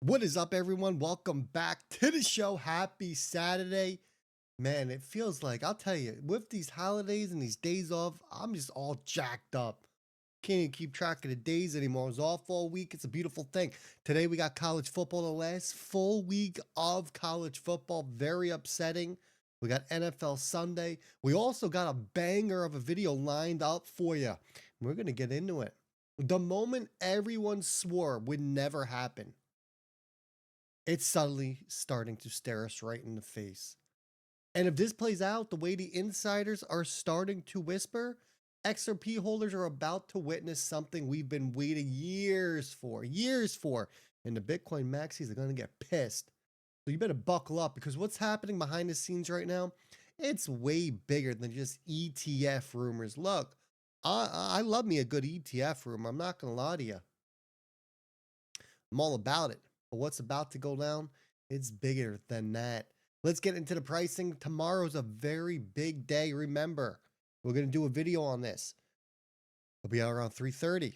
What is up, everyone? Welcome back to the show. Happy Saturday. Man, it feels like, I'll tell you, with these holidays and these days off, I'm just all jacked up. Can't even keep track of the days anymore. I was off all week. It's a beautiful thing. Today we got college football, the last full week of college football. Very upsetting. We got NFL Sunday. We also got a banger of a video lined up for you. We're going to get into it. The moment everyone swore would never happen, it's suddenly starting to stare us right in the face. And if this plays out the way the insiders are starting to whisper, XRP holders are about to witness something we've been waiting years for, and the Bitcoin maxis are going to get pissed. So you better buckle up, because what's happening behind the scenes right now, it's way bigger than just ETF rumors. Look, I love me a good ETF rumor. I'm not going to lie to you. I'm all about it. But what's about to go down, it's bigger than that. Let's get into the pricing. Tomorrow's a very big day. Remember, we're going to do a video on this. It'll be out around 3:30.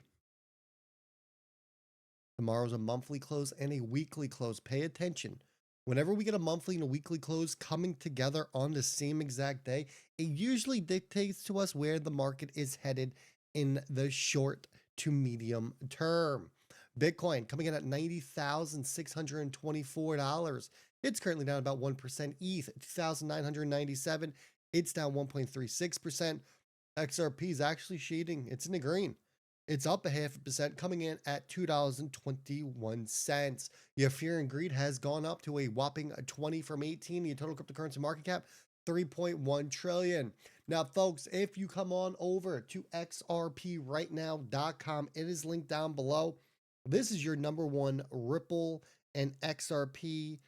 Tomorrow's a monthly close and a weekly close. Pay attention. Whenever we get a monthly and a weekly close coming together on the same exact day, it usually dictates to us where the market is headed in the short to medium term. Bitcoin coming in at $90,624. It's currently down about 1%. ETH, 2,997. It's down 1.36%. XRP is actually shading. It's in the green. It's up a 0.5%, coming in at $2.21. Your fear and greed has gone up to a whopping 20 from 18. Your total cryptocurrency market cap, 3.1 trillion. Now, folks, if you come on over to xrprightnow.com, it is linked down below. This is your number one Ripple and XRP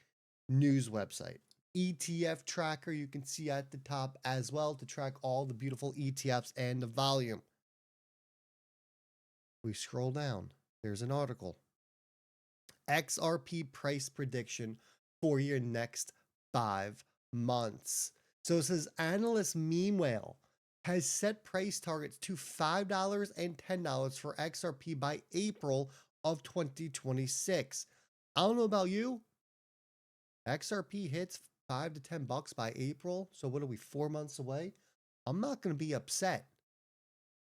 news website. ETF tracker you can see at the top as well to track all the beautiful ETFs and the volume. We scroll down. There's an article. XRP price prediction for your next 5 months. So it says analyst Meme Whale has set price targets to $5 and $10 for XRP by April of 2026. I don't know about you. XRP hits $5 to $10 by April. So what are we, 4 months away? I'm not going to be upset.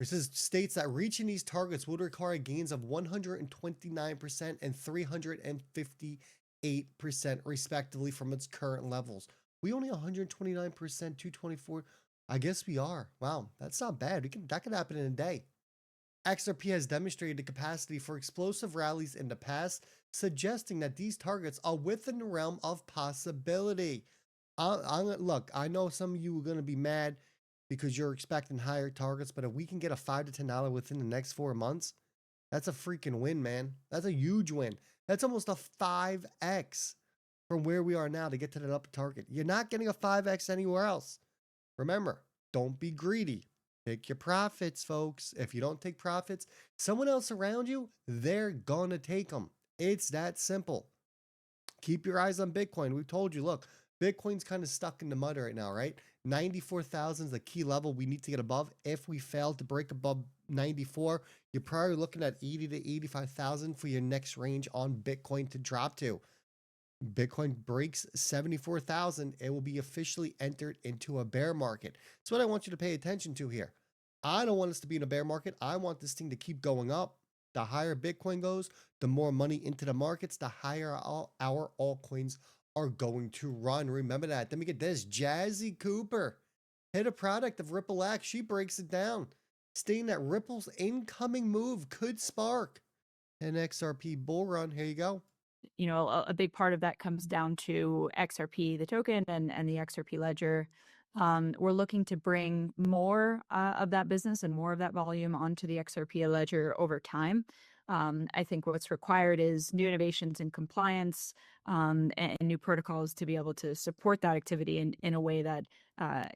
It says states that reaching these targets would require gains of 129% and 358% respectively from its current levels. We only 129%, 224. I guess we are. Wow, that's not bad. That could happen in a day. XRP has demonstrated the capacity for explosive rallies in the past, suggesting that these targets are within the realm of possibility. Look, I know some of you are going to be mad because you're expecting higher targets, but if we can get a $5 to $10 within the next 4 months, that's a freaking win, man. That's a huge win. That's almost a 5x from where we are now to get to that upper target. You're not getting a 5x anywhere else. Remember, don't be greedy. Take your profits, folks. If you don't take profits, someone else around you, they're gonna take them. It's that simple. Keep your eyes on Bitcoin. We've told you, look, Bitcoin's kind of stuck in the mud right now, right? 94,000 is the key level we need to get above. If we fail to break above 94, you're probably looking at 80 to 85,000 for your next range on Bitcoin to drop to. Bitcoin breaks 74,000, it will be officially entered into a bear market. That's what I want you to pay attention to here. I don't want us to be in a bear market. I want this thing to keep going up. The higher Bitcoin goes, the more money into the markets, the higher our altcoins are going to run. Remember that. Then we get this. Jazzy Cooper, head of product of Ripple X. She breaks it down, stating that Ripple's incoming move could spark an XRP bull run. Here you go. You know, a big part of that comes down to XRP, the token, and the XRP ledger. We're looking to bring more of that business and more of that volume onto the XRP ledger over time. I think what's required is new innovations in compliance and new protocols to be able to support that activity in a way that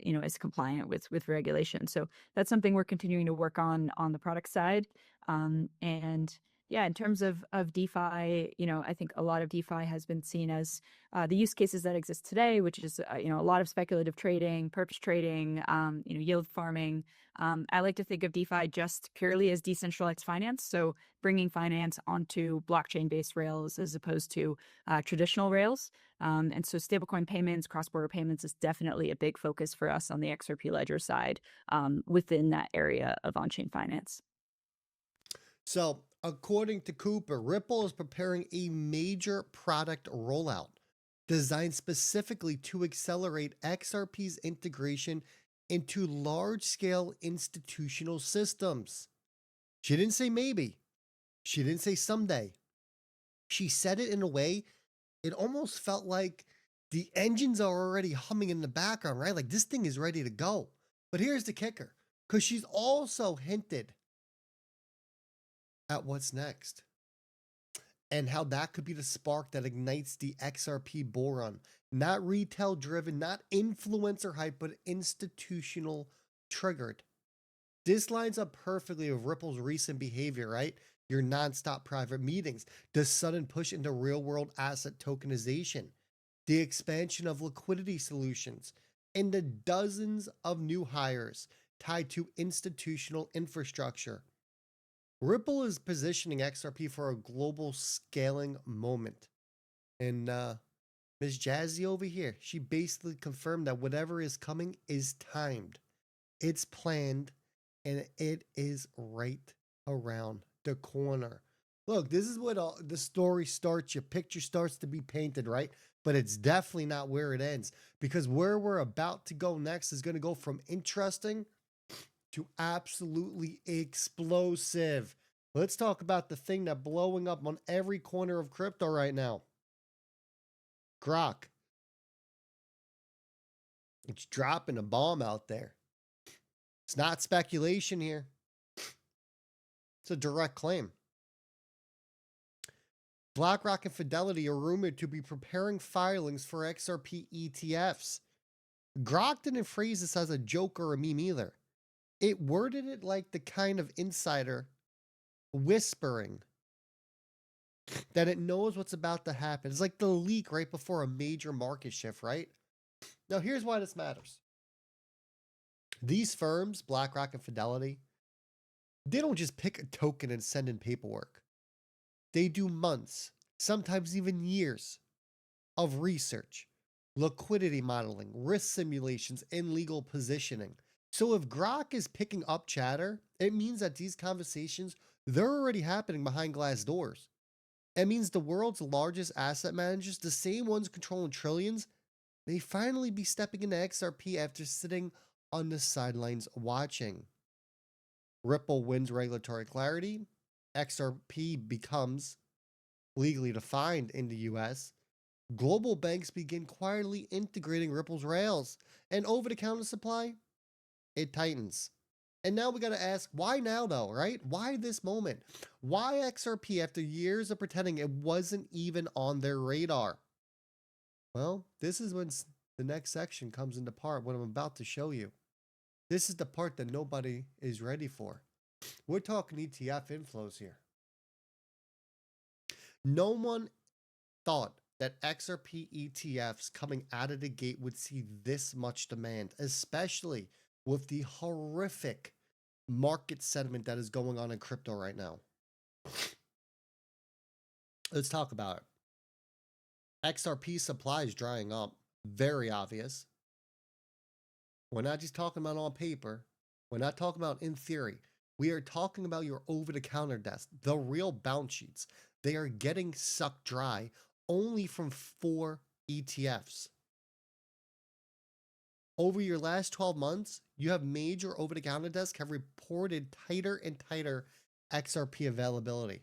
is compliant with regulation. So that's something we're continuing to work on the product side. And Yeah, in terms of DeFi, I think a lot of DeFi has been seen as the use cases that exist today, which is a lot of speculative trading, perps trading, yield farming. I like to think of DeFi just purely as decentralized finance, so bringing finance onto blockchain-based rails as opposed to traditional rails. And so stablecoin payments, cross-border payments is definitely a big focus for us on the XRP Ledger side within that area of on-chain finance. So, according to Cooper, Ripple is preparing a major product rollout designed specifically to accelerate XRP's integration into large scale institutional systems. She didn't say maybe, she didn't say someday. She said it in a way it almost felt like the engines are already humming in the background, right? Like this thing is ready to go. But here's the kicker, because she's also hinted at what's next and how that could be the spark that ignites the XRP bull run. Not retail driven, not influencer hype, but institutional triggered. This lines up perfectly with Ripple's recent behavior, right? Your nonstop private meetings, the sudden push into real world asset tokenization, the expansion of liquidity solutions, and the dozens of new hires tied to institutional infrastructure. Ripple is positioning XRP for a global scaling moment. And Ms. Jazzy over here, she basically confirmed that whatever is coming is timed, it's planned, and it is right around the corner. Look, this is what the story starts. Your picture starts to be painted, right? But it's definitely not where it ends, because where we're about to go next is going to go from interesting to absolutely explosive. Let's talk about the thing that's blowing up on every corner of crypto right now. Grok. It's dropping a bomb out there. It's not speculation here. It's a direct claim. BlackRock and Fidelity are rumored to be preparing filings for XRP ETFs. Grok didn't phrase this as a joke or a meme either. It worded it like the kind of insider whispering that it knows what's about to happen. It's like the leak right before a major market shift, right? Now, here's why this matters. These firms, BlackRock and Fidelity, they don't just pick a token and send in paperwork. They do months, sometimes even years, of research, liquidity modeling, risk simulations, and legal positioning. So if Grok is picking up chatter, it means that these conversations, they're already happening behind glass doors. It means the world's largest asset managers, the same ones controlling trillions, may finally be stepping into XRP after sitting on the sidelines watching. Ripple wins regulatory clarity. XRP becomes legally defined in the US. Global banks begin quietly integrating Ripple's rails. And over the counter supply, it tightens. And now we got to ask, why now though, right? Why this moment? Why XRP after years of pretending it wasn't even on their radar? Well, this is when the next section comes into part, what I'm about to show you. This is the part that nobody is ready for. We're talking ETF inflows here. No one thought that XRP ETFs coming out of the gate would see this much demand, especially with the horrific market sentiment that is going on in crypto right now. Let's talk about it. XRP supply is drying up. Very obvious. We're not just talking about on paper. We're not talking about in theory. We are talking about your over-the-counter desk, the real balance sheets. They are getting sucked dry only from 4 ETFs. Over your last 12 months, you have major over-the-counter desks have reported tighter and tighter XRP availability.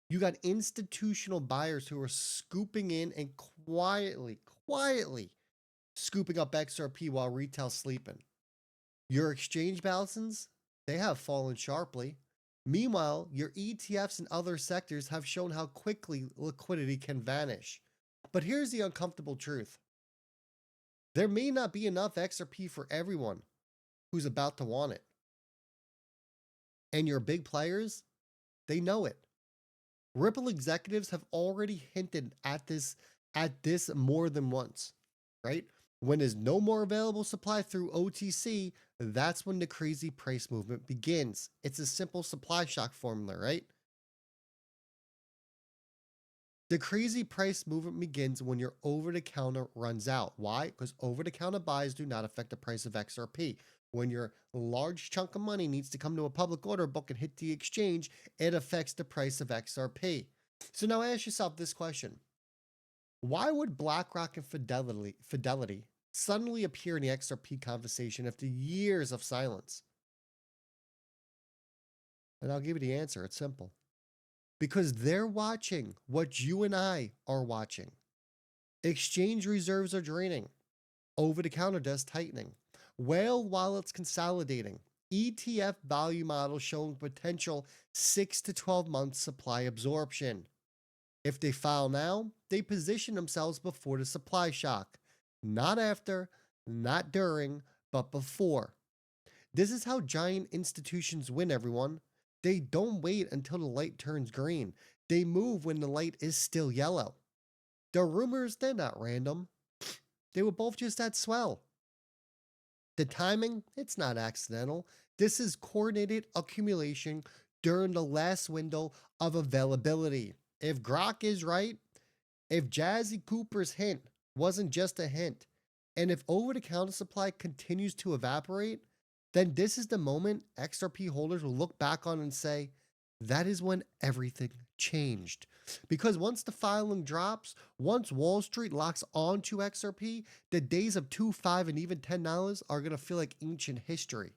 You got institutional buyers who are scooping in and quietly scooping up XRP while retail's sleeping. Your exchange balances, they have fallen sharply. Meanwhile, your ETFs in other sectors have shown how quickly liquidity can vanish. But here's the uncomfortable truth. There may not be enough XRP for everyone who's about to want it. And your big players, they know it. Ripple executives have already hinted at this more than once, right? When there's no more available supply through OTC, that's when the crazy price movement begins. It's a simple supply shock formula, right? The crazy price movement begins when your over the counter runs out. Why? Because over the counter buys do not affect the price of XRP. When your large chunk of money needs to come to a public order book and hit the exchange, it affects the price of XRP. So now ask yourself this question. Why would BlackRock and Fidelity suddenly appear in the XRP conversation after years of silence? And I'll give you the answer. It's simple. Because they're watching what you and I are watching. Exchange reserves are draining. Over the counter desk tightening. Whale wallets consolidating. ETF value model showing potential 6 to 12 months supply absorption. If they file now, they position themselves before the supply shock. Not after, not during, but before. This is how giant institutions win, everyone. They don't wait until the light turns green. They move when the light is still yellow. The rumors, they're not random. They were both just that swell. The timing, it's not accidental. This is coordinated accumulation during the last window of availability. If Grok is right, if Jazzy Cooper's hint wasn't just a hint, and if over-the-counter supply continues to evaporate, then this is the moment XRP holders will look back on and say, that is when everything changed. Because once the filing drops, once Wall Street locks onto XRP, the days of $2, $5, and even $10 are going to feel like ancient history.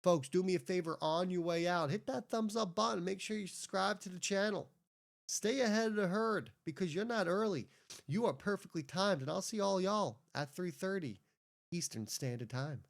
Folks, do me a favor on your way out. Hit that thumbs up button. Make sure you subscribe to the channel. Stay ahead of the herd because you're not early. You are perfectly timed, and I'll see all y'all at 3:30 Eastern Standard Time.